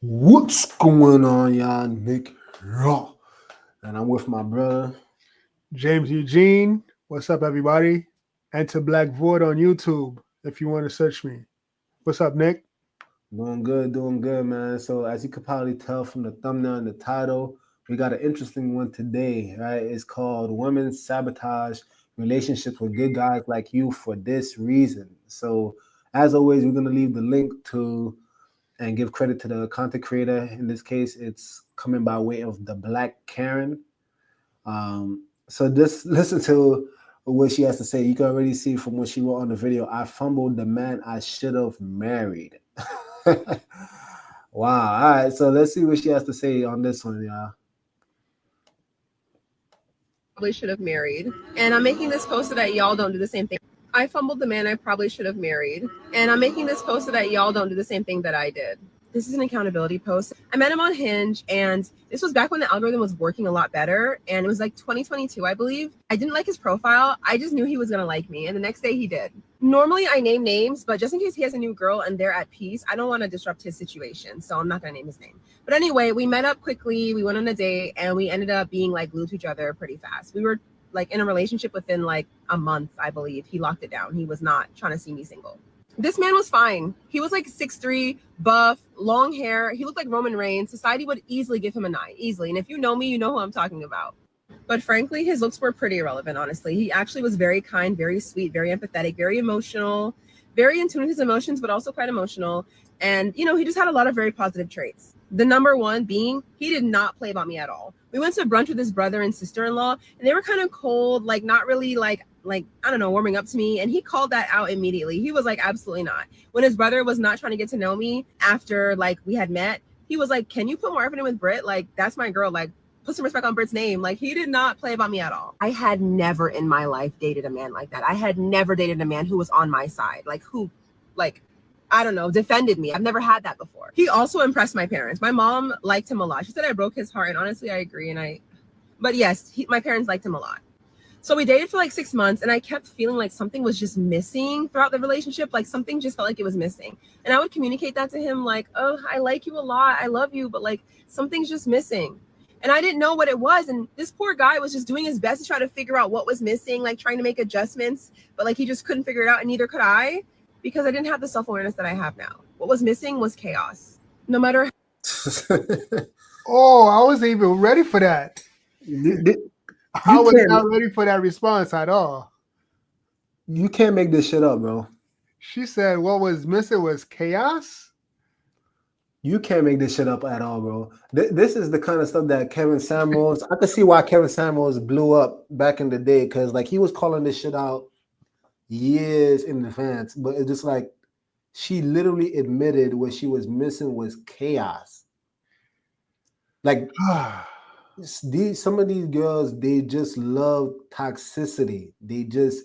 What's going on, y'all? Nick Raw. And I'm with my brother. James Eugene. What's up, everybody? Enter Black Void on YouTube if you want to search me. What's up, Nick? Doing good, man. So, as you could probably tell from the thumbnail and the title, we got an interesting one today, right? It's called Women Sabotage Relationships with Good Guys Like You for This Reason. So, as always, we're going to leave the link to and give credit to the content creator. In this case, it's coming by way of the Black Karen. So just listen to what she has to say. You can already see from what she wrote on the video. I fumbled the man I should have married. Wow. All right. So let's see what she has to say on this one, y'all. Probably should have married. And I'm making this post so that y'all don't do the same thing. I fumbled the man I probably should have married. And I'm making this post so that y'all don't do the same thing that I did. This is an accountability post. I met him on Hinge, and this was back when the algorithm was working a lot better. And it was like 2022, I believe. I didn't like his profile. I just knew he was going to like me. And the next day he did. Normally I name names, but just in case he has a new girl and they're at peace, I don't want to disrupt his situation. So I'm not going to name his name. But anyway, we met up quickly. We went on a date, and we ended up being like glued to each other pretty fast. We were like in a relationship within like a month, I believe. He locked it down. He was not trying to see me single. This man was fine. He was like 6'3", buff, long hair. He looked like Roman Reigns. Society would easily give him a 9, easily. And if you know me, you know who I'm talking about. But frankly, his looks were pretty irrelevant, honestly. He actually was very kind, very sweet, very empathetic, very emotional, very in tune with his emotions, but also quite emotional. And, you know, he just had a lot of very positive traits. The number one being, he did not play about me at all. We went to brunch with his brother and sister-in-law, and they were kind of cold, like not really like, I don't know, warming up to me. And he called that out immediately. He was like, absolutely not. When his brother was not trying to get to know me after like we had met, he was like, can you put more effort in with Britt? Like, that's my girl. Like, put some respect on Britt's name. Like, he did not play about me at all. I had never in my life dated a man like that. I had never dated a man who was on my side. Like, who, like, I don't know, defended me. I've never had that before. He also impressed my parents. My mom liked him a lot. She said I broke his heart. And honestly, I agree. But yes, my parents liked him a lot. So we dated for like 6 months, and I kept feeling like something was just missing throughout the relationship. Like something just felt like it was missing. And I would communicate that to him like, oh, I like you a lot. I love you, but like something's just missing. And I didn't know what it was. And this poor guy was just doing his best to try to figure out what was missing, like trying to make adjustments, but like he just couldn't figure it out, and neither could I, because I didn't have the self-awareness that I have now. What was missing was chaos. No matter Oh, I wasn't even ready for that. I was not ready for that response at all. You can't make this shit up, bro. She said what was missing was chaos. You can't make this shit up at all, bro. This is the kind of stuff that Kevin Samuels, I can see why Kevin Samuels blew up back in the day, because like he was calling this shit out years in advance, but it's just like she literally admitted what she was missing was chaos. Like some of these girls, they just love toxicity.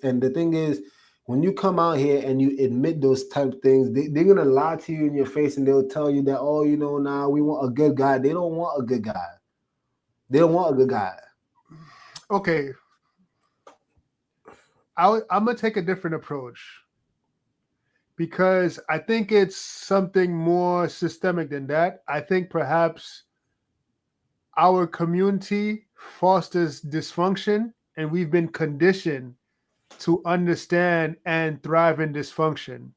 And the thing is, when you come out here and you admit those type of things, they're gonna lie to you in your face, and they'll tell you that, oh, you know, nah, we want a good guy. They don't want a good guy. They don't want a good guy. Okay. I'm gonna take a different approach, because I think it's something more systemic than that. I think perhaps our community fosters dysfunction, and we've been conditioned to understand and thrive in dysfunction.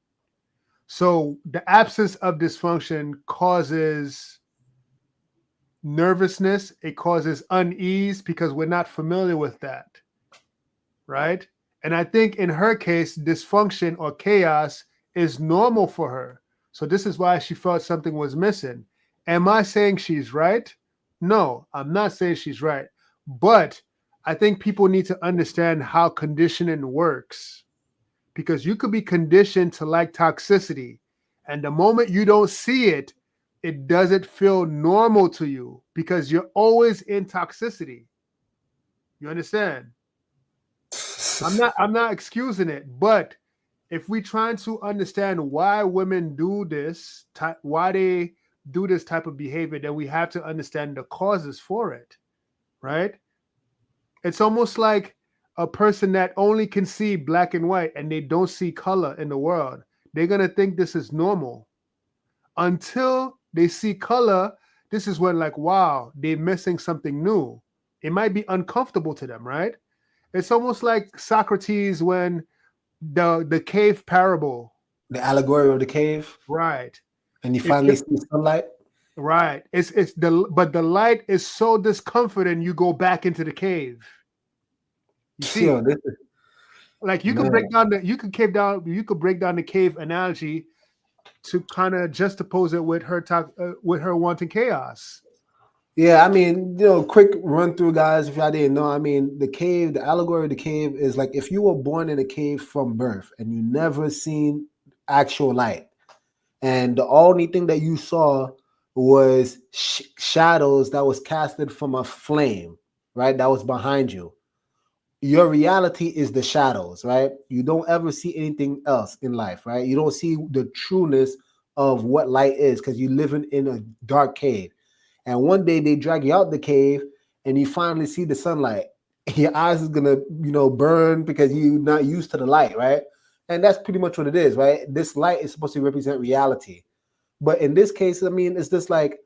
So the absence of dysfunction causes nervousness, it causes unease because we're not familiar with that, right? And I think in her case, dysfunction or chaos is normal for her. So this is why she felt something was missing. Am I saying she's right? No, I'm not saying she's right. But I think people need to understand how conditioning works, because you could be conditioned to like toxicity. And the moment you don't see it, it doesn't feel normal to you because you're always in toxicity. You understand? I'm not excusing it, but if we trying to understand why women do this, why they do this type of behavior, then we have to understand the causes for it, right? It's almost like a person that only can see black and white and they don't see color in the world. They're going to think this is normal until they see color, this is when like, wow, they're missing something new. It might be uncomfortable to them, right? It's almost like Socrates when the cave parable, The allegory of the cave, right? and you If finally you see sunlight. right, it's the light is so discomforting, you go back into the cave. You see, Yo, this is, like you can man. break down the cave analogy to kind of juxtapose it with her wanting chaos. Yeah, I mean, quick run through, guys. If y'all didn't know, I mean, the cave, the allegory of the cave is like if you were born in a cave from birth and you never seen actual light, and the only thing that you saw was shadows that was casted from a flame, right? That was behind you. Your reality is the shadows, right? You don't ever see anything else in life, right? You don't see the trueness of what light is because you're living in a dark cave. And one day they drag you out the cave and you finally see the sunlight. Your eyes is gonna, burn because you're not used to the light, right? And that's pretty much what it is, right? This light is supposed to represent reality. But in this case, I mean, it's just like,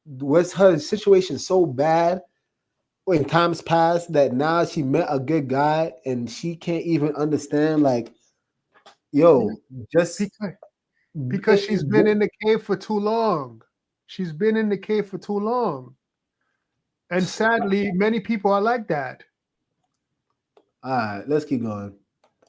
was her situation so bad in times past that now she met a good guy and she can't even understand, like, yo, just Because she's been in the cave for too long. She's been in the cave for too long. And sadly, many people are like that. all right, let's keep going.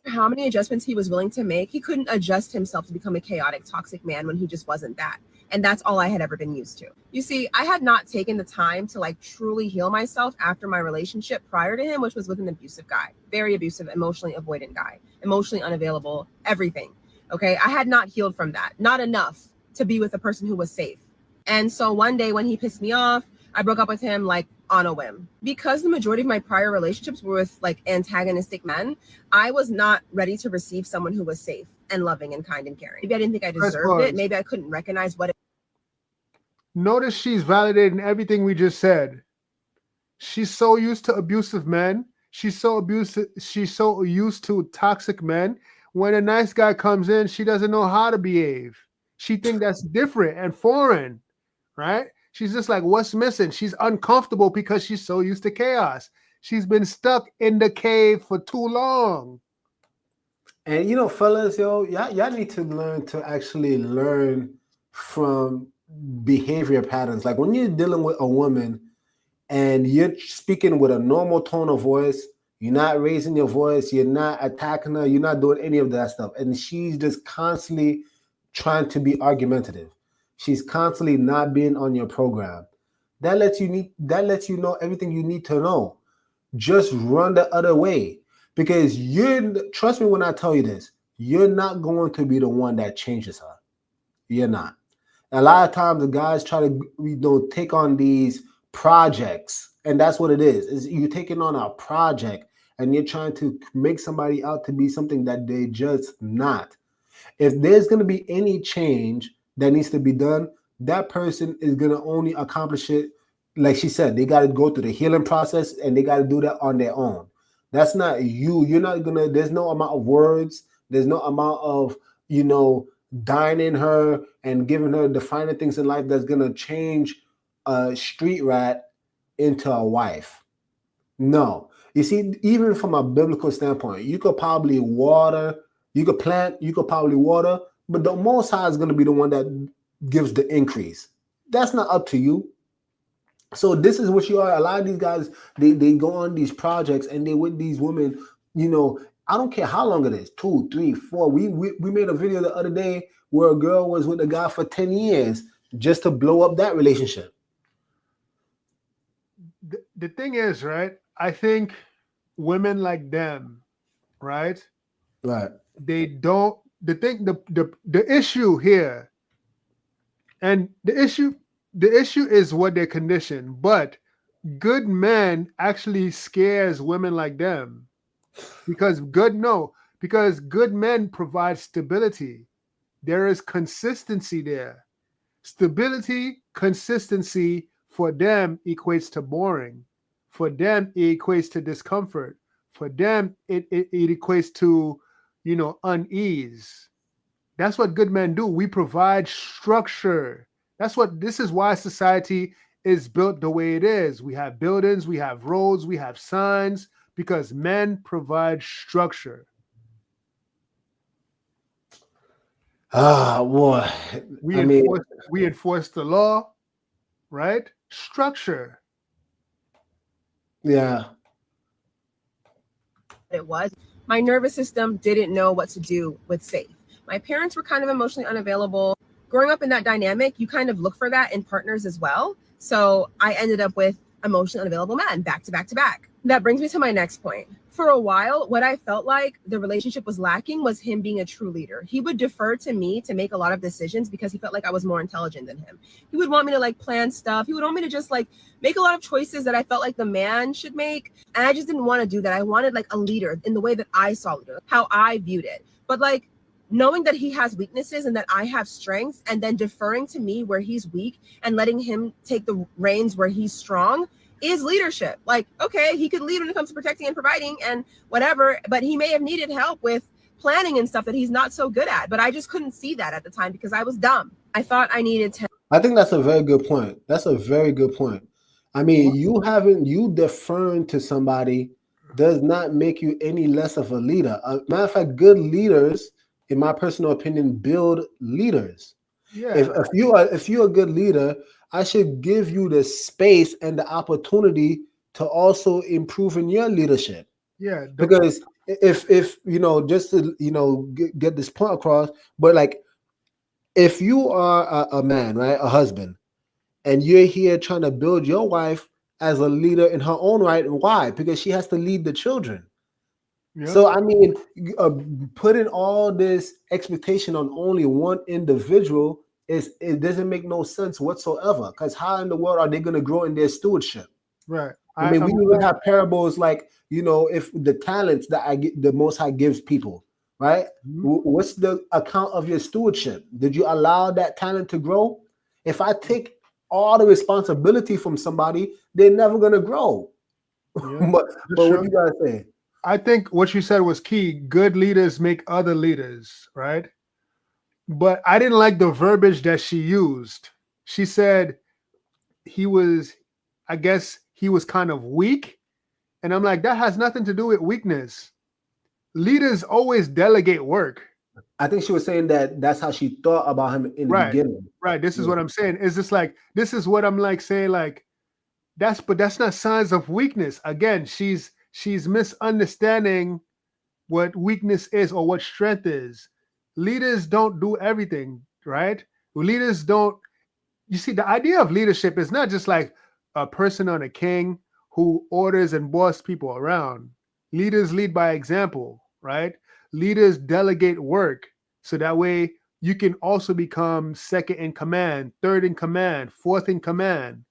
How many adjustments he was willing to make, he couldn't adjust himself to become a chaotic, toxic man when he just wasn't that. And that's all I had ever been used to. You see, I had not taken the time to like truly heal myself after my relationship prior to him, which was with an abusive guy, very abusive, emotionally avoidant guy, emotionally unavailable, everything. Okay. I had not healed from that, not enough to be with a person who was safe. And so one day when he pissed me off, I broke up with him like on a whim. Because the majority of my prior relationships were with like antagonistic men, I was not ready to receive someone who was safe and loving and kind and caring. Maybe I didn't think I deserved it. Maybe I couldn't recognize what it. Notice she's validating everything we just said. She's so used to abusive men. She's so used to toxic men. When a nice guy comes in, she doesn't know how to behave. She thinks that's different and foreign, right? She's just like, what's missing? She's uncomfortable because she's so used to chaos. She's been stuck in the cave for too long. And fellas, y'all need to learn to actually learn from behavior patterns. Like when you're dealing with a woman and you're speaking with a normal tone of voice, you're not raising your voice, you're not attacking her, you're not doing any of that stuff. And she's just constantly trying to be argumentative. She's constantly not being on your program. That lets you know everything you need to know. Just run the other way. Because trust me when I tell you this, you're not going to be the one that changes her. You're not. A lot of times the guys try to take on these projects, and that's what it is you're taking on a project and you're trying to make somebody out to be something that they just not. If there's going to be any change that needs to be done, that person is going to only accomplish it, like she said, they got to go through the healing process and they got to do that on their own. That's not you. You're not going to, there's no amount of words. There's no amount of, dining her and giving her the finer things in life that's going to change a street rat into a wife. No. You see, even from a biblical standpoint, you could probably water, you could plant, you could probably water, but the Most High is going to be the one that gives the increase. That's not up to you. So this is what you are. A lot of these guys, they go on these projects and they with these women, I don't care how long it is, 2, 3, 4. We made a video the other day where a girl was with a guy for 10 years just to blow up that relationship. The thing is, right? I think women like them, right? Right. They don't. The issue here, and the issue is what they're conditioned. But good men actually scares women like them, because good men provide stability. There is consistency there. Stability, consistency for them equates to boring. For them, it equates to discomfort. For them, it equates to, unease. That's what good men do. We provide structure. This is why society is built the way it is. We have buildings, we have roads, we have signs, because men provide structure. Ah, boy. We I mean, enforce the law, right? Structure. yeah. It was. My nervous system didn't know what to do with safe. My parents were kind of emotionally unavailable. Growing up in that dynamic, you kind of look for that in partners as well. So I ended up with emotionally unavailable men back to back to back. That brings me to my next point. For a while, what I felt like the relationship was lacking was him being a true leader. He would defer to me to make a lot of decisions because he felt like I was more intelligent than him. He would want me to like plan stuff. He would want me to just like make a lot of choices that I felt like the man should make. And I just didn't want to do that. I wanted like a leader in the way that I saw leader, how I viewed it. But like knowing that he has weaknesses and that I have strengths, and then deferring to me where he's weak and letting him take the reins where he's strong is leadership. Like, okay, he could lead when it comes to protecting and providing and whatever, but he may have needed help with planning and stuff that he's not so good at. But I just couldn't see that at the time because I was dumb. I thought I needed to. I think that's a very good point. That's a very good point. I mean, you deferring to somebody does not make you any less of a leader. Matter of fact, good leaders, in my personal opinion, build leaders. Yeah. If you're a good leader, I should give you the space and the opportunity to also improve in your leadership. Yeah. Because if you know, just to get this point across, but like if you are a man, right, a husband, and you're here trying to build your wife as a leader in her own right, why? Because she has to lead the children. Yeah. So I mean, putting all this expectation on only one individual it doesn't make no sense whatsoever. Because how in the world are they going to grow in their stewardship? Right. I mean, we even have parables like, if the talents that I get, the Most High gives people, right? What's the account of your stewardship? Did you allow that talent to grow? If I take all the responsibility from somebody, they're never going to grow. Yeah, but what you guys say? I think what you said was key. Good leaders make other leaders, right? But I didn't like the verbiage that she used. She said I guess he was kind of weak. And I'm like, that has nothing to do with weakness. Leaders always delegate work. I think she was saying that's how she thought about him in the beginning. Right. This is what I'm saying. Is this like, this is what I'm like saying, like, but that's not signs of weakness. Again, she's misunderstanding what weakness is or what strength is. Leaders don't do everything, right? Leaders don't, you see, the idea of leadership is not just like a person on a king who orders and boss people around. Leaders lead by example, right? Leaders delegate work so that way you can also become second in command, third in command, fourth in command,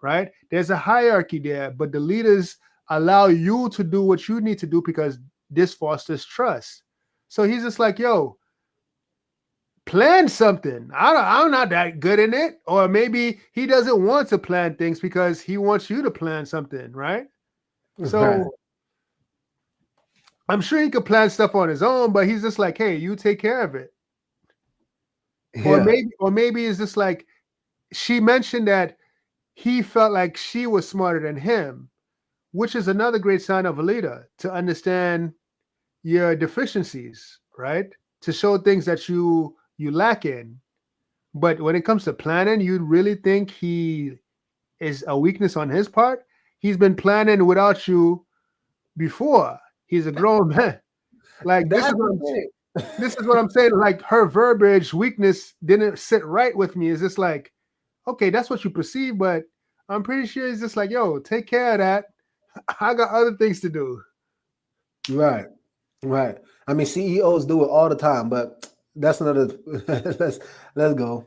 right? There's a hierarchy there, but the leaders allow you to do what you need to do because this fosters trust. So he's just like, yo, plan something. I'm not that good in it. Or maybe he doesn't want to plan things because he wants you to plan something, right? So I'm sure he could plan stuff on his own, but he's just like, hey, you take care of it. Yeah. Or maybe it's just like she mentioned that he felt like she was smarter than him, which is another great sign of a leader, to understand your deficiencies, right? To show things that you lack in. But when it comes to planning, you really think he is a weakness on his part? He's been planning without you before. He's a grown man. Like this is what I'm saying. Like her verbiage weakness didn't sit right with me. It's just like, okay, that's what you perceive, but I'm pretty sure it's just like, yo, take care of that. I got other things to do. Right. I mean, CEOs do it all the time, but that's another. let's go.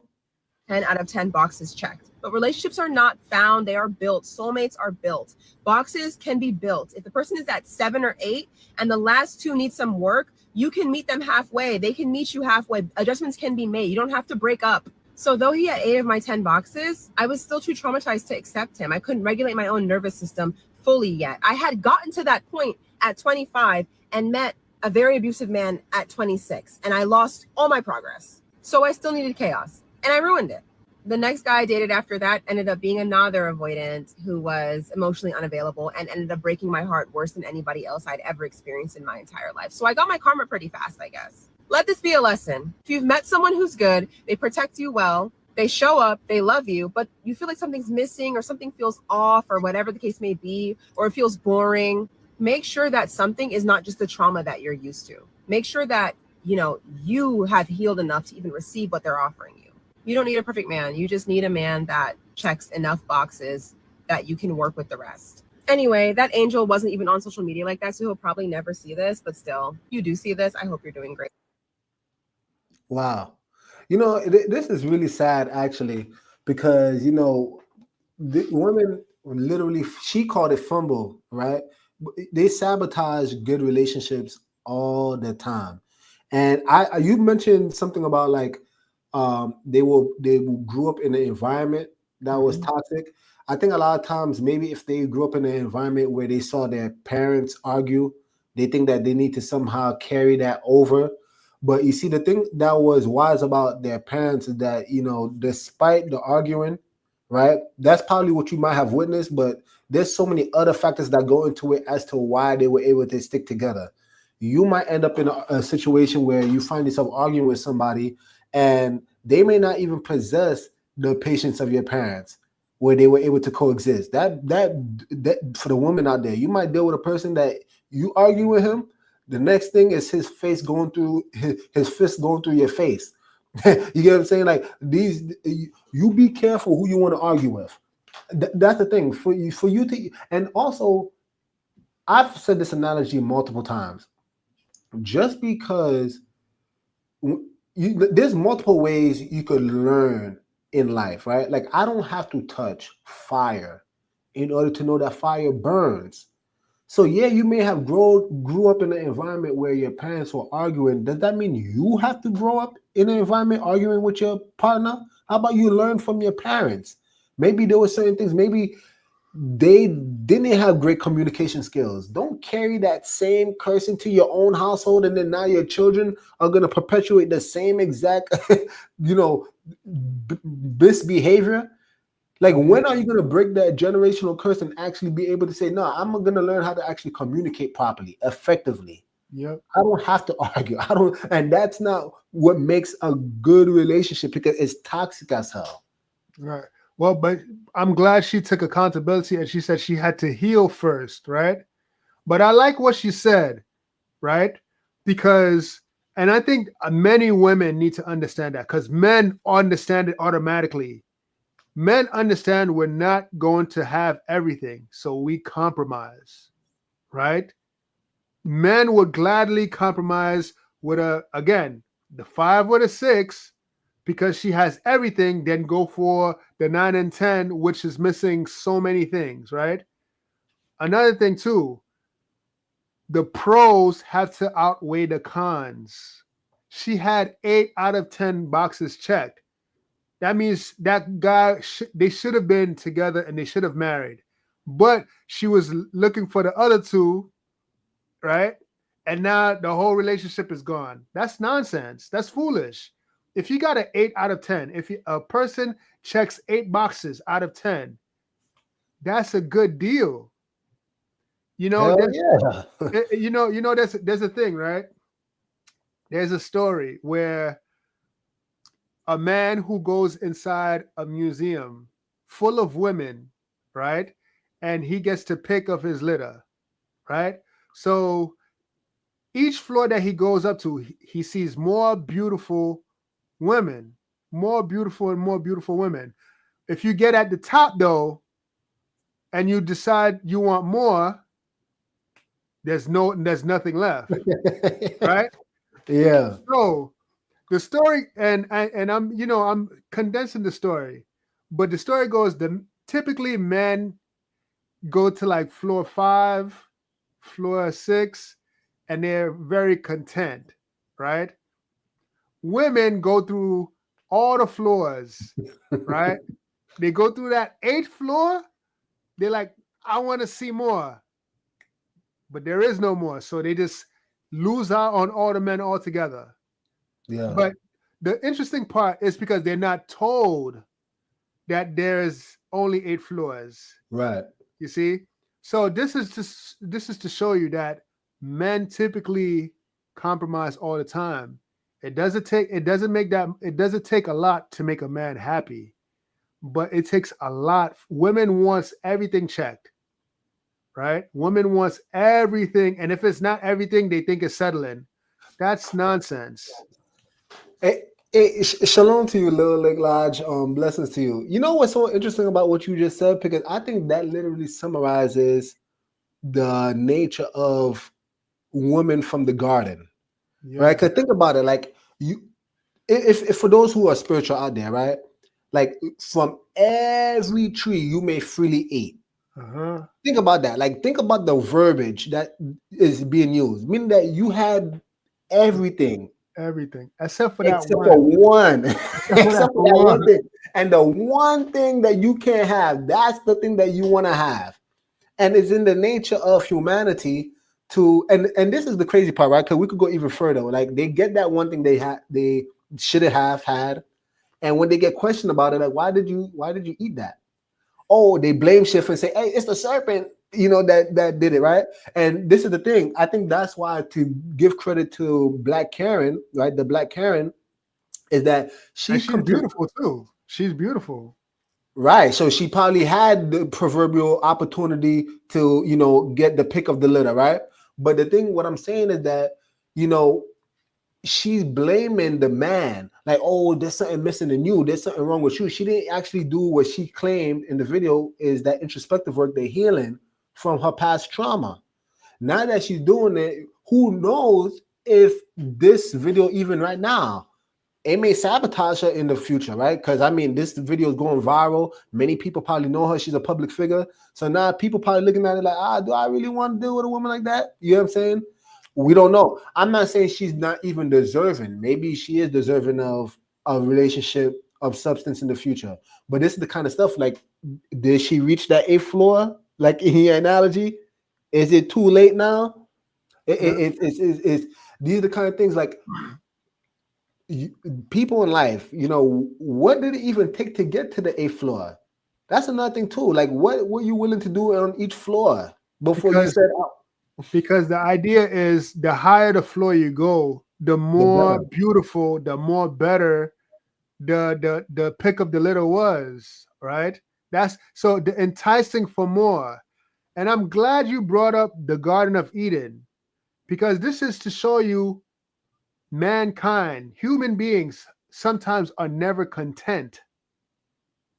10 out of 10 boxes checked. But relationships are not found, they are built. Soulmates are built. Boxes can be built. If the person is at 7 or 8 and the last 2 need some work, you can meet them halfway. They can meet you halfway. Adjustments can be made. You don't have to break up. So though he had 8 of my 10 boxes, I was still too traumatized to accept him. I couldn't regulate my own nervous system fully yet. I had gotten to that point at 25 and met a very abusive man at 26, and I lost all my progress. So I still needed chaos, and I ruined it. The next guy I dated after that ended up being another avoidant who was emotionally unavailable and ended up breaking my heart worse than anybody else I'd ever experienced in my entire life. So I got my karma pretty fast, I guess. Let this be a lesson. If you've met someone who's good, they protect you well, they show up, they love you, but you feel like something's missing or something feels off or whatever the case may be, or it feels boring, make sure that something is not just the trauma that you're used to. Make sure that, you have healed enough to even receive what they're offering you. You don't need a perfect man. You just need a man that checks enough boxes that you can work with the rest. Anyway, that angel wasn't even on social media like that, so he'll probably never see this, but still, if you do see this, I hope you're doing great. Wow. This is really sad actually, because the women literally, she called it fumble, right? They sabotage good relationships all the time. And you mentioned something about like they grew up in an environment that was toxic. I think a lot of times maybe if they grew up in an environment where they saw their parents argue, they think that they need to somehow carry that over. But you see, the thing that was wise about their parents is that, despite the arguing, right, that's probably what you might have witnessed, but there's so many other factors that go into it as to why they were able to stick together. You might end up in a situation where you find yourself arguing with somebody and they may not even possess the patience of your parents, where they were able to coexist. That for the woman out there, you might deal with a person that you argue with him. The next thing is his face going through his fist going through your face. You get what I'm saying? Like you be careful who you want to argue with. That's the thing for you to. And also, I've said this analogy multiple times. Just because there's multiple ways you could learn in life, right? Like I don't have to touch fire in order to know that fire burns. So yeah, you may have grew up in an environment where your parents were arguing. Does that mean you have to grow up in an environment arguing with your partner? How about you learn from your parents? Maybe there were certain things, maybe they didn't have great communication skills. Don't carry that same curse into your own household, and then now your children are going to perpetuate the same exact, misbehavior. Like, when are you going to break that generational curse and actually be able to say, no, I'm going to learn how to actually communicate properly, effectively. Yep. I don't have to argue. And that's not what makes a good relationship, because it's toxic as hell. Right. Well, but I'm glad she took accountability and she said she had to heal first, right? But I like what she said, right? Because, and I think many women need to understand that, because men understand it automatically. Men understand we're not going to have everything, so we compromise, right? Men would gladly compromise with the 5 or the 6, because she has everything, then go for the 9 and 10, which is missing so many things, right? Another thing too, the pros have to outweigh the cons. She had 8 out of 10 boxes checked. That means that guy, they should have been together and they should have married. But she was looking for the other 2, right? And now the whole relationship is gone. That's nonsense. That's foolish. If you got an 8 out of 10, if a person checks 8 boxes out of 10, that's a good deal. Hell yeah. There's a thing, right? There's a story where a man who goes inside a museum full of women, right? And he gets to pick of his litter, right? So each floor that he goes up to, he sees more beautiful women, more beautiful and more beautiful women. If you get at the top though, and you decide you want more, there's nothing left, right? Yeah. So the story, and I'm condensing the story, but the story goes that typically men go to like floor 5, floor 6, and they're very content, right? Women go through all the floors, right? They go through that 8th floor. They're like, I want to see more. But there is no more. So they just lose out on all the men altogether. Yeah. But the interesting part is because they're not told that there's only 8 floors. Right. You see? So this is to show you that men typically compromise all the time. It doesn't take a lot to make a man happy, but it takes a lot. Women wants everything checked, right? Women wants everything, and if it's not everything, they think it's settling. That's nonsense. Shalom to you, Little Lake Lodge. Blessings to you. You know what's so interesting about what you just said? Because I think that literally summarizes the nature of women from the garden, Yeah. right? Because think about it, like if for those who are spiritual out there, right? Like from every tree you may freely eat. Uh-huh. Think about that. Like think about the verbiage that is being used, meaning that you had everything Everything except for that except for one. one. Except for Except for that one thing. And the one thing that you can't have, that's the thing that you want to have. And it's in the nature of humanity to, and this is the crazy part, right? Because we could go even further. Like they get that one thing they should have had, and when they get questioned about it, like why did you eat that? Oh, they blame shift and say, hey, it's the serpent, that did it, right? And this is the thing. I think that's why, to give credit to Black Karen, right? The Black Karen is that And she's she's beautiful too. She's beautiful. right. So she probably had the proverbial opportunity to, get the pick of the litter, right? But the thing, what I'm saying is that, you know, she's blaming the man, like, oh, there's something missing in you, there's something wrong with you. She didn't actually do what she claimed in the video is that introspective work, the healing from her past trauma. Now that she's doing it, who knows if this video, even right now, it may sabotage her in the future, right? Because I mean, this video is going viral. Many people probably know her. She's a public figure. So now people probably looking at it like, do I really want to deal with a woman like that? You know what I'm saying? We don't know. I'm not saying she's not even deserving. Maybe she is deserving of a relationship of substance in the future. But this is the kind of stuff like, did she reach that 8th floor? Like in your analogy, is it too late now? It's these are the kind of things like people in life, what did it even take to get to the 8th floor? That's another thing too. Like, what were you willing to do on each floor before you said, because the idea is the higher the floor you go, the more beautiful, the more better the pick of the litter was, right? That's so the enticing for more. And I'm glad you brought up the Garden of Eden, because this is to show you mankind, human beings, sometimes are never content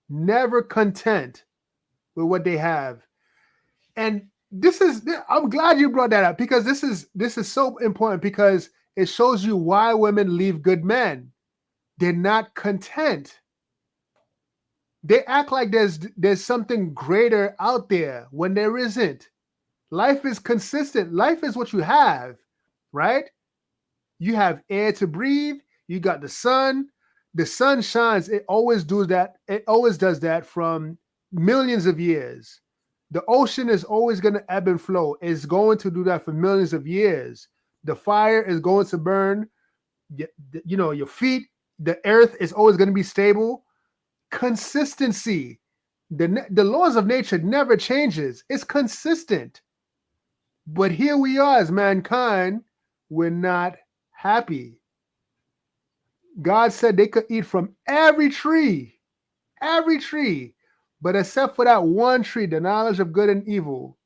with what they have. And I'm glad you brought that up, because this is so important, because it shows you why women leave good men. They're not content. They act like there's something greater out there when there isn't. Life is consistent. Life is what you have, right? You have air to breathe. You got the sun. The sun shines. It always does that. It always does that from millions of years. The ocean is always going to ebb and flow. It's going to do that for millions of years. The fire is going to burn. Your feet. The earth is always going to be stable. Consistency. The laws of nature never changes. It's consistent. But here we are as mankind. We're not happy. God said they could eat from every tree, but except for that one tree, the knowledge of good and evil.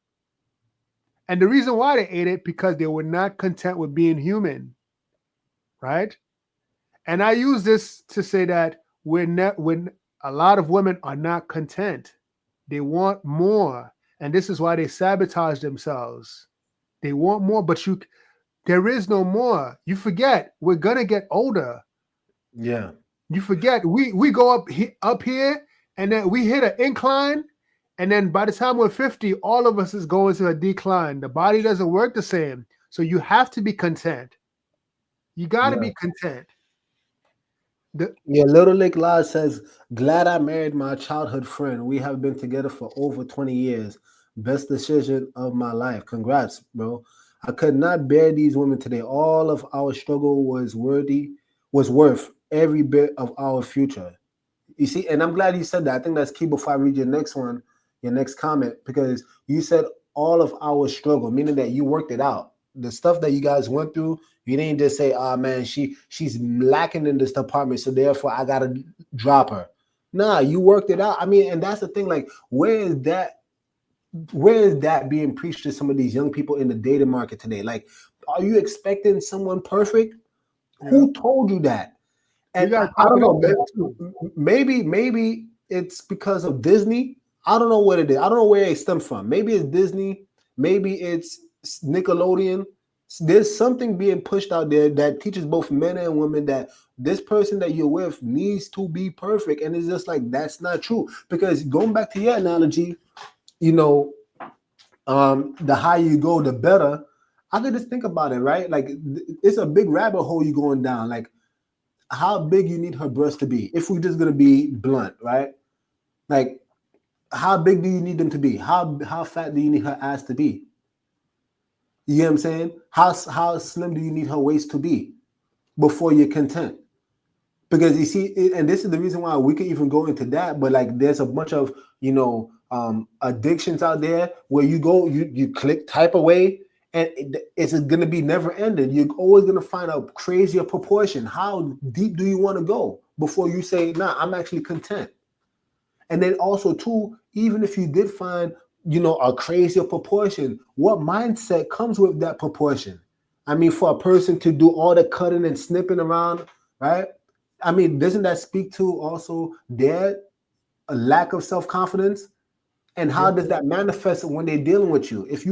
And the reason why they ate it, because they were not content with being human, right? And I use this to say that when a lot of women are not content, they want more, and this is why they sabotage themselves. They want more, but there is no more. You forget we're gonna get older. yeah. You forget we go up here, and then we hit an incline, and then by the time we're 50, all of us is going to a decline. The body doesn't work the same, so you have to be content. You got to be content. Little Lake Lodge says, glad I married my childhood friend. We have been together for over 20 years. Best decision of my life. Congrats, bro. I could not bear these women today. All of our struggle was worth every bit of our future. You see, and I'm glad you said that. I think that's key before I read your next one, your next comment, because you said all of our struggle, meaning that you worked it out. The stuff that you guys went through, you didn't just say, "Oh man, she's lacking in this department, so therefore I gotta drop her." Nah, you worked it out. I mean, and that's the thing. Like, where is that being preached to some of these young people in the dating market today? Like, are you expecting someone perfect? Yeah. Who told you that? We And got I don't know. that too. Maybe it's because of Disney. I don't know what it is. I don't know where it stems from. Maybe it's Disney. Maybe it's Nickelodeon. There's something being pushed out there that teaches both men and women that this person that you're with needs to be perfect. And it's just like, that's not true. Because going back to your analogy, you know, the higher you go, the better. I could just think about it, right? Like, it's a big rabbit hole you're going down. Like, how big you need her breasts to be? If we're just gonna be blunt, right? Like, how big do you need them to be? How fat do you need her ass to be? You get what I'm saying? How slim do you need her waist to be before you're content? Because you see, and this is the reason why we can even go into that. But like, there's a bunch of addictions out there where you go, you click type away, and it's going to be never ending. You're always going to find a crazier proportion. How deep do you want to go before you say, nah, I'm actually content? And then also too, even if you did find, a crazier proportion, what mindset comes with that proportion? I mean, for a person to do all the cutting and snipping around, right? I mean, doesn't that speak to also their lack of self-confidence? And how does that manifest when they're dealing with you? If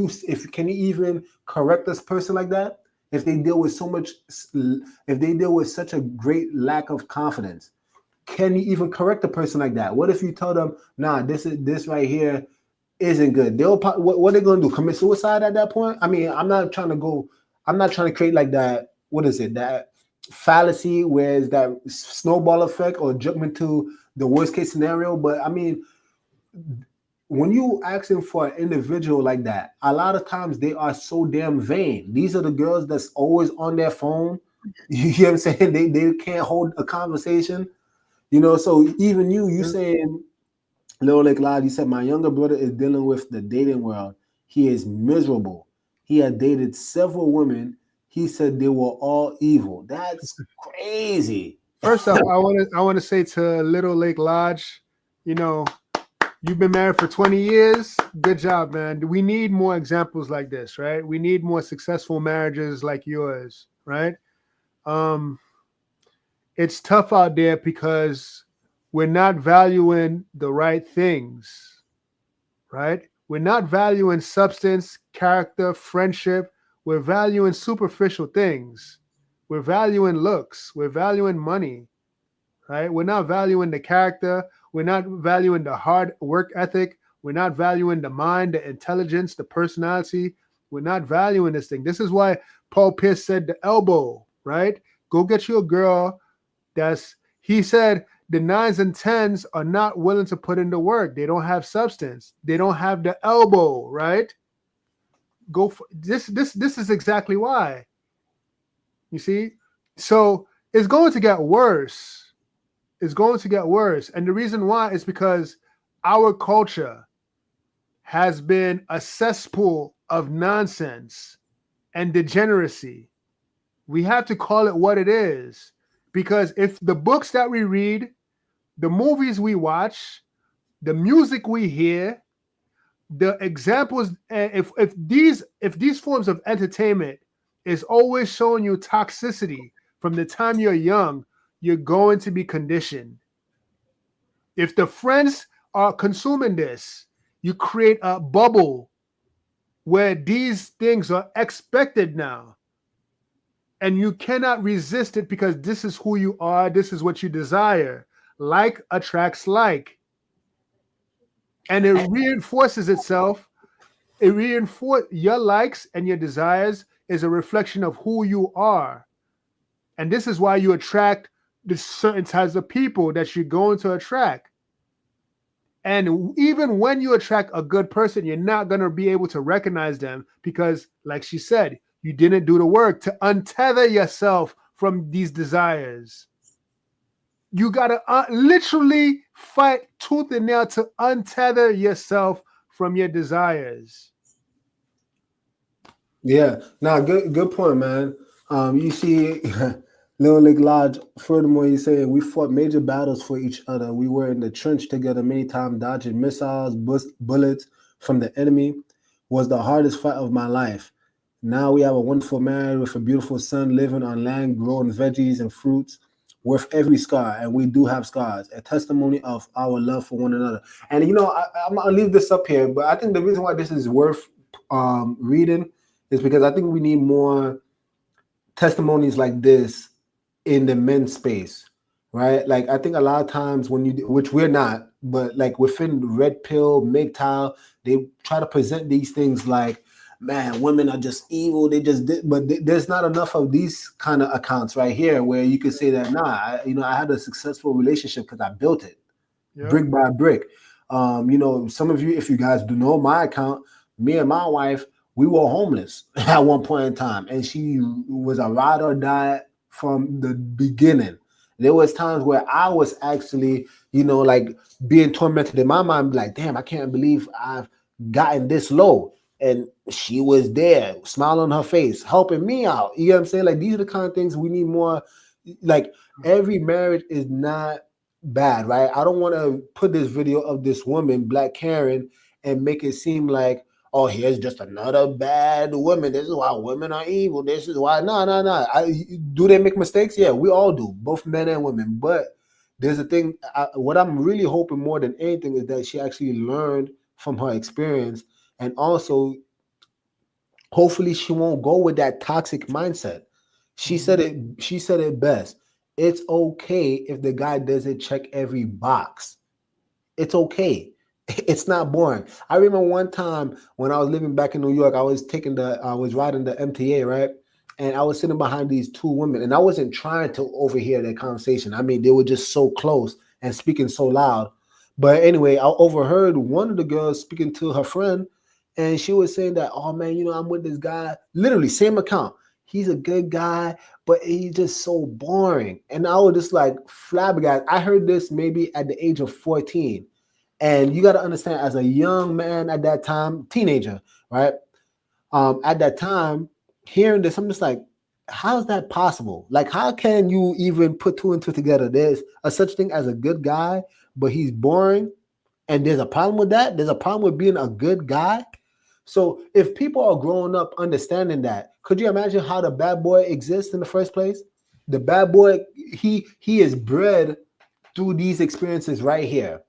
can you even correct this person like that? If they deal with such a great lack of confidence, can you even correct a person like that? What if you tell them, nah, this right here isn't good? What are they gonna do? Commit suicide at that point? I mean, I'm not trying to create like that. What is it? That fallacy where is that snowball effect or jump into the worst case scenario? But I mean, when you asking for an individual like that, a lot of times they are so damn vain. These are the girls that's always on their phone. You hear what I'm saying? They can't hold a conversation. So even you saying, Lil Lake Lad, you said, my younger brother is dealing with the dating world. He is miserable. He had dated several women. He said they were all evil. That's crazy. First off, I want to say to Little Lake Lodge, you've been married for 20 years. Good job, man. We need more examples like this, right? We need more successful marriages like yours, right? It's tough out there because we're not valuing the right things, right? We're not valuing substance, character, friendship. We're valuing superficial things. We're valuing looks. We're valuing money, right? We're not valuing the character. We're not valuing the hard work ethic. We're not valuing the mind, the intelligence, the personality. We're not valuing this thing. This is why Paul Pierce said the elbow, right? Go get you a girl he said the 9s and 10s are not willing to put in the work. They don't have substance. They don't have the elbow, right? Go for this is exactly why. You see? So it's going to get worse. It's going to get worse. And the reason why is because our culture has been a cesspool of nonsense and degeneracy. We have to call it what it is. Because if the books that we read, the movies we watch, the music we hear, the examples, if these forms of entertainment is always showing you toxicity from the time you're young, you're going to be conditioned. If the friends are consuming this, you create a bubble where these things are expected now. And you cannot resist it because this is who you are. This is what you desire. Like attracts like. And it reinforces itself. Your likes and your desires is a reflection of who you are. And this is why you attract the certain types of people that you're going to attract. And even when you attract a good person, you're not going to be able to recognize them because, like she said, you didn't do the work to untether yourself from these desires. You gotta literally fight tooth and nail to untether yourself from your desires. Yeah, nah, good point, man. You see, Little League Lodge. Furthermore, you say we fought major battles for each other. We were in the trench together many times, dodging missiles, bullets from the enemy. Was the hardest fight of my life. Now we have a wonderful marriage with a beautiful son, living on land, growing veggies and fruits, worth every scar, and we do have scars, a testimony of our love for one another. And you know, I'm gonna leave this up here, but I think the reason why this is worth reading is because I think we need more testimonies like this in the men's space, right? Like I think a lot of times when you, which we're not, but like within Red Pill, MGTOW, they try to present these things like, man, women are just evil. They just did, but there's not enough of these kind of accounts right here where you can say that, I had a successful relationship because I built it brick by brick. Some of you, if you guys do know my account, me and my wife, we were homeless at one point in time, and she was a ride or die from the beginning. There was times where I was actually, like being tormented in my mind, like, damn, I can't believe I've gotten this low. And she was there, smile on her face, helping me out. You know what I'm saying? Like, these are the kind of things we need more. Like, every marriage is not bad, right? I don't want to put this video of this woman, Black Karen, and make it seem like, oh, here's just another bad woman. This is why women are evil. This is why. No. Do they make mistakes? Yeah, we all do, both men and women. But there's a thing. What I'm really hoping more than anything is that she actually learned from her experience, and also, hopefully, she won't go with that toxic mindset. She said it. She said it best. It's okay if the guy doesn't check every box. It's okay. It's not boring. I remember one time when I was living back in New York, I was riding the MTA, right? And I was sitting behind these two women, and I wasn't trying to overhear their conversation. I mean, they were just so close and speaking so loud. But anyway, I overheard one of the girls speaking to her friend, and she was saying that, oh man, I'm with this guy, literally same account. He's a good guy, but he's just so boring. And I was just like flabbergasted. I heard this maybe at the age of 14. And you got to understand, as a young man at that time, teenager, right? At that time, hearing this, I'm just like, how is that possible? Like, how can you even put two and two together? There's a such thing as a good guy, but he's boring. And there's a problem with that. There's a problem with being a good guy. So if people are growing up understanding that, could you imagine how the bad boy exists in the first place? The bad boy, he is bred through these experiences right here.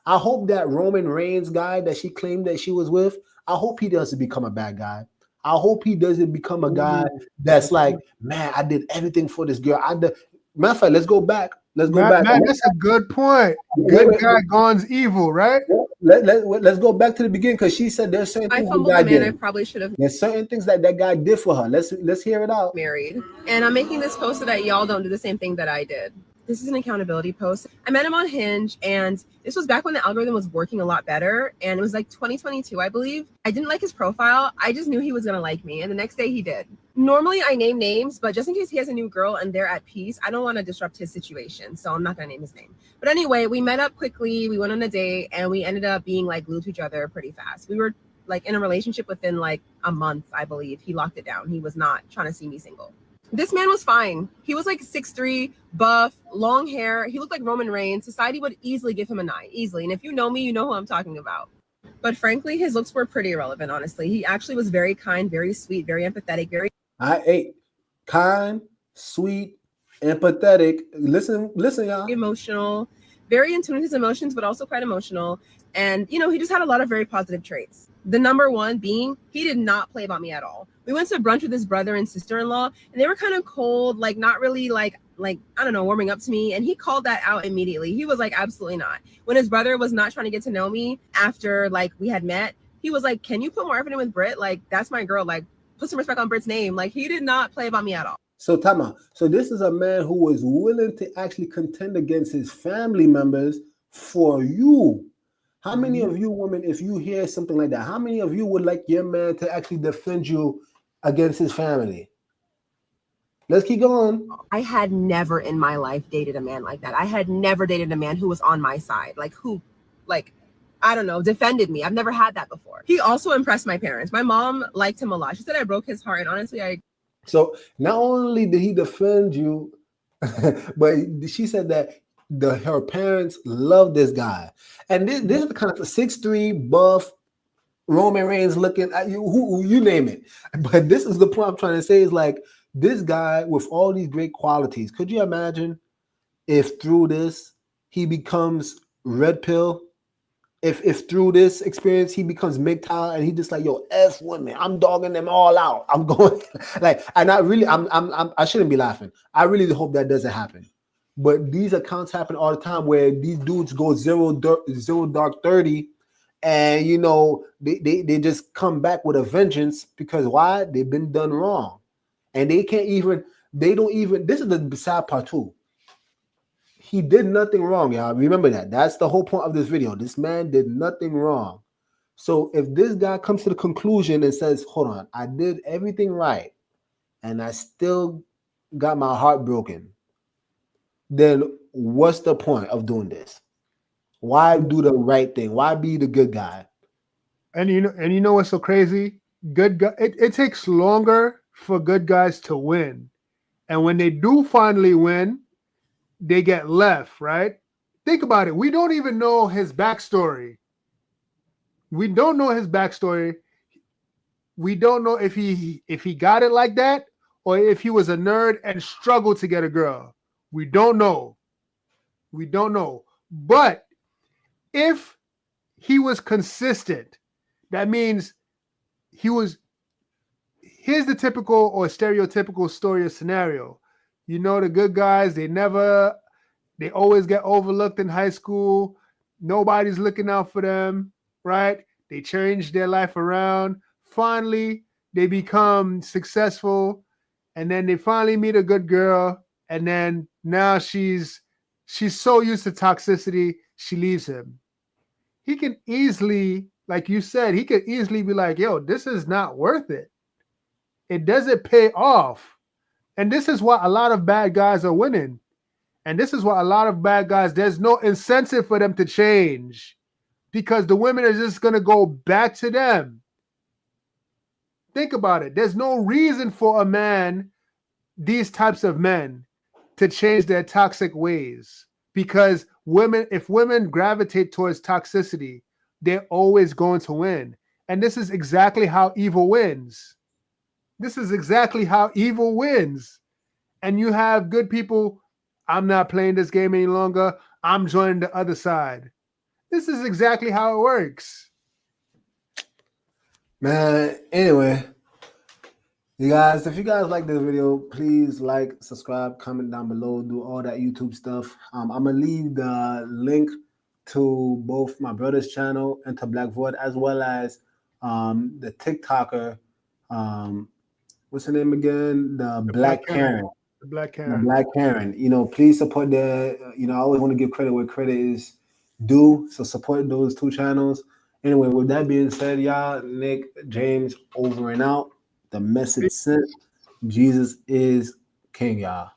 I hope that Roman Reigns guy that she claimed that she was with, I hope he doesn't become a bad guy. I hope he doesn't become a guy that's like, man, I did everything for this girl. Matter of fact, let's go back. Let's go back. Man, that's a good point. Good guy gone's evil, right? Let's go back to the beginning, because she said there's certain things I fumbled the man I probably should have. There's certain things that guy did for her. Let's hear it out. Married, and I'm making this post so that y'all don't do the same thing that I did. This is an accountability post. I met him on Hinge, and this was back when the algorithm was working a lot better, and it was like 2022, I believe. I didn't like his profile. I just knew he was gonna like me, and the next day he did. Normally I name names, but just in case he has a new girl and they're at peace, I don't want to disrupt his situation, so I'm not gonna name his name. But anyway, we met up quickly, we went on a date, and we ended up being like glued to each other pretty fast. We were like in a relationship within like a month, I believe. He locked it down. He was not trying to see me single. This man was fine. He was like 6'3", buff, long hair. He looked like Roman Reigns. Society would easily give him a 9, easily. And if you know me, you know who I'm talking about. But frankly, his looks were pretty irrelevant, honestly. He actually was very kind, very sweet, very empathetic, very kind, sweet, empathetic. Listen, y'all. Emotional, very in tune with his emotions, but also quite emotional. And, he just had a lot of very positive traits. The number one being, he did not play about me at all. We went to brunch with his brother and sister-in-law, and they were kind of cold, like not really like, I don't know, warming up to me. And he called that out immediately. He was like, absolutely not. When his brother was not trying to get to know me after like we had met, he was like, can you put more effort in with Britt? Like, that's my girl. Like, put some respect on Britt's name. Like, he did not play about me at all. So Tama, so this is a man who was willing to actually contend against his family members for you. How many of you women, if you hear something like that, how many of you would like your man to actually defend you against his family? Let's keep going. I had never in my life dated a man like that. I had never dated a man who was on my side, like, I don't know, defended me. I've never had that before. He also impressed my parents. My mom liked him a lot. She said I broke his heart, and honestly, So not only did he defend you, but she said that her parents love this guy. And this is the kind of 6'3" buff, Roman Reigns looking at you, who you name it. But this is the point I'm trying to say is like this guy with all these great qualities. Could you imagine if through this he becomes red pill? If through this experience he becomes MGTOW and he just like, yo, F women, I'm dogging them all out. I'm going like, and I shouldn't be laughing. I really hope that doesn't happen. But these accounts happen all the time where these dudes go zero dark 30, and you know they just come back with a vengeance because why? They've been done wrong, and they don't even. This is the sad part too. He did nothing wrong, y'all. Remember that. That's the whole point of this video. This man did nothing wrong. So if this guy comes to the conclusion and says, hold on, I did everything right, and I still got my heart broken, then what's the point of doing this? Why do the right thing? Why be the good guy? And you know what's so crazy? Good guy. It takes longer for good guys to win, and when they do finally win, they get left, right? Think about it. We don't even know his backstory. We don't know his backstory. We don't know if he got it like that or if he was a nerd and struggled to get a girl. We don't know. We don't know. But if he was consistent, that means here's the typical or stereotypical story or scenario. You know, the good guys, they always get overlooked in high school. Nobody's looking out for them, right? They change their life around. Finally, they become successful, and then they finally meet a good girl, and then now she's so used to toxicity, she leaves him. He can easily, like you said, he could easily be like, yo, this is not worth it. It doesn't pay off. And this is why a lot of bad guys are winning. And this is why a lot of bad guys, there's no incentive for them to change because the women are just going to go back to them. Think about it. There's no reason for a man, these types of men, to change their toxic ways because if women gravitate towards toxicity, they're always going to win. And this is exactly how evil wins. This is exactly how evil wins. And you have good people, I'm not playing this game any longer. I'm joining the other side. This is exactly how it works. Man, anyway, you guys, if you guys like this video, please like, subscribe, comment down below, do all that YouTube stuff. I'm going to leave the link to both my brother's channel and to Black Void, as well as the TikToker, what's her name again? The Black Karen. The Black Karen. The Black Karen. You know, please support I always want to give credit where credit is due. So support those two channels. Anyway, with that being said, y'all, Nick, James, over and out. The message sent. Jesus is King, y'all.